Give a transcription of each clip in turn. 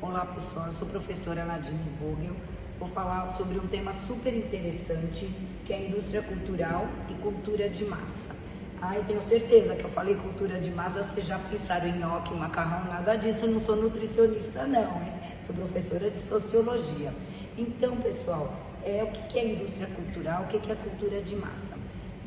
Olá pessoal, eu sou a professora Nadine Vogel. Vou falar sobre um tema super interessante, que é a indústria cultural e cultura de massa. Eu tenho certeza que eu falei cultura de massa, vocês já pensaram em nhoque, macarrão, nada disso, eu não sou nutricionista não, sou professora de sociologia. Então pessoal, o que é indústria cultural, o que é cultura de massa?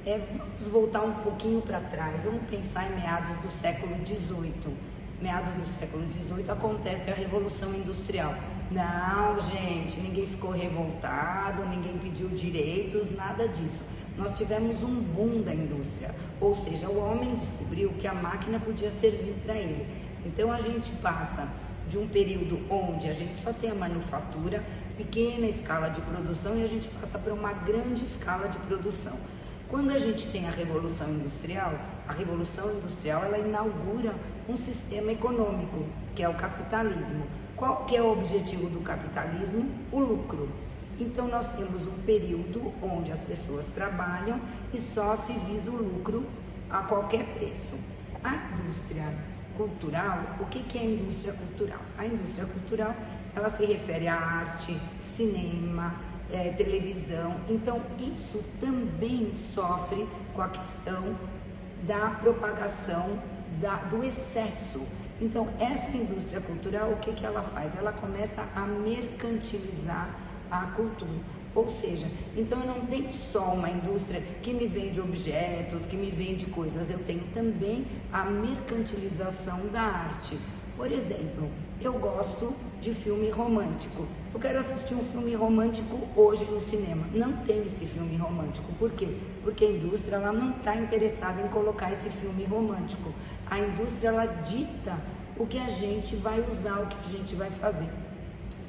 Vamos voltar um pouquinho para trás, vamos pensar em meados do século XVIII. Meados do século XVIII acontece a Revolução Industrial. Não, gente, ninguém ficou revoltado, ninguém pediu direitos, nada disso. Nós tivemos um boom da indústria, ou seja, o homem descobriu que a máquina podia servir para ele. Então a gente passa de um período onde a gente só tem a manufatura, pequena escala de produção, e a gente passa para uma grande escala de produção. Quando a gente tem a Revolução Industrial ela inaugura um sistema econômico, que é o capitalismo. Qual que é o objetivo do capitalismo? O lucro. Então nós temos um período onde as pessoas trabalham e só se visa o lucro a qualquer preço. A indústria cultural, o que é a indústria cultural? A indústria cultural, ela se refere à arte, cinema, televisão. Então isso também sofre com a questão da propagação do excesso. Então essa indústria cultural, o que ela faz? Ela começa a mercantilizar a cultura. Ou seja, então eu não tenho só uma indústria que me vende objetos, que me vende coisas, eu tenho também a mercantilização da arte. Por exemplo, eu gosto de filme romântico. Eu quero assistir um filme romântico hoje no cinema. Não tem esse filme romântico. Por quê? Porque a indústria ela não está interessada em colocar esse filme romântico. A indústria ela dita o que a gente vai usar, o que a gente vai fazer.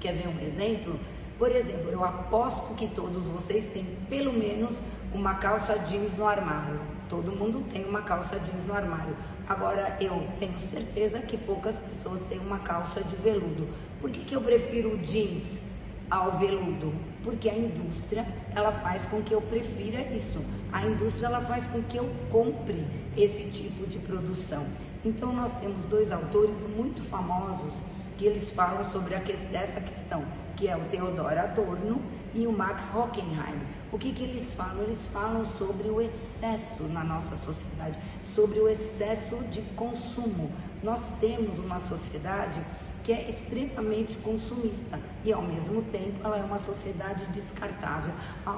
Quer ver um exemplo? Por exemplo, eu aposto que todos vocês têm pelo menos uma calça jeans no armário. Todo mundo tem uma calça jeans no armário. Agora, eu tenho certeza que poucas pessoas têm uma calça de veludo. Por que eu prefiro o jeans ao veludo? Porque a indústria, ela faz com que eu prefira isso. A indústria, ela faz com que eu compre esse tipo de produção. Então, nós temos dois autores muito famosos que eles falam sobre essa questão, que é o Theodor Adorno e o Max Horkheim. O que eles falam? Eles falam sobre o excesso na nossa sociedade, sobre o excesso de consumo. Nós temos uma sociedade que é extremamente consumista e ao mesmo tempo ela é uma sociedade descartável.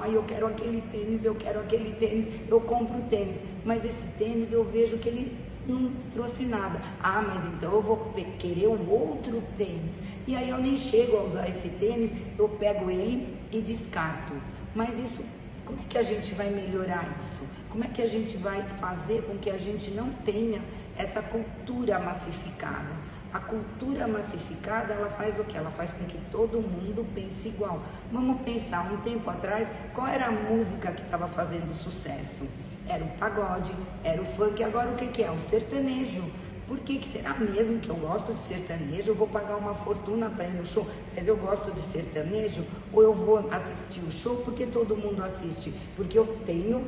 Eu quero aquele tênis, eu compro o tênis, mas esse tênis eu vejo que ele não trouxe nada. Mas então eu vou querer um outro tênis. E aí eu nem chego a usar esse tênis, eu pego ele e descarto. Mas isso, como é que a gente vai melhorar isso? Como é que a gente vai fazer com que a gente não tenha essa cultura massificada? A cultura massificada, ela faz o quê? Ela faz com que todo mundo pense igual. Vamos pensar, um tempo atrás, qual era a música que estava fazendo sucesso? Era o pagode, era o funk. Agora o que é? O sertanejo. Por que será mesmo que eu gosto de sertanejo? Eu vou pagar uma fortuna para ir no show, mas eu gosto de sertanejo? Ou eu vou assistir o show porque todo mundo assiste? Porque eu tenho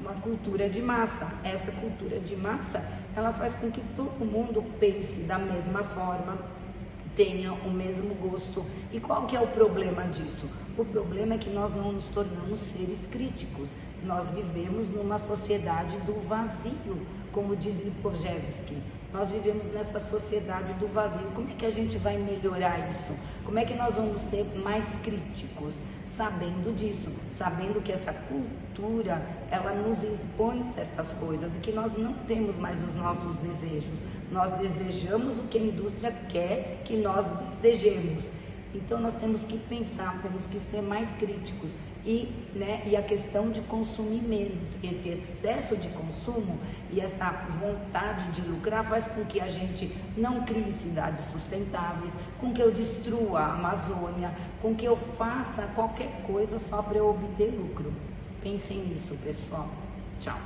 uma cultura de massa. Essa cultura de massa, ela faz com que todo mundo pense da mesma forma, tenha o mesmo gosto. E qual que é o problema disso? O problema é que nós não nos tornamos seres críticos. Nós vivemos numa sociedade do vazio, como diz Lipovetsky. Nós vivemos nessa sociedade do vazio. Como é que a gente vai melhorar isso? Como é que nós vamos ser mais críticos? Sabendo disso, sabendo que essa cultura, ela nos impõe certas coisas e que nós não temos mais os nossos desejos. Nós desejamos o que a indústria quer que nós desejemos. Então nós temos que pensar, temos que ser mais críticos e a questão de consumir menos. Esse excesso de consumo e essa vontade de lucrar faz com que a gente não crie cidades sustentáveis, com que eu destrua a Amazônia, com que eu faça qualquer coisa só para eu obter lucro. Pensem nisso, pessoal. Tchau.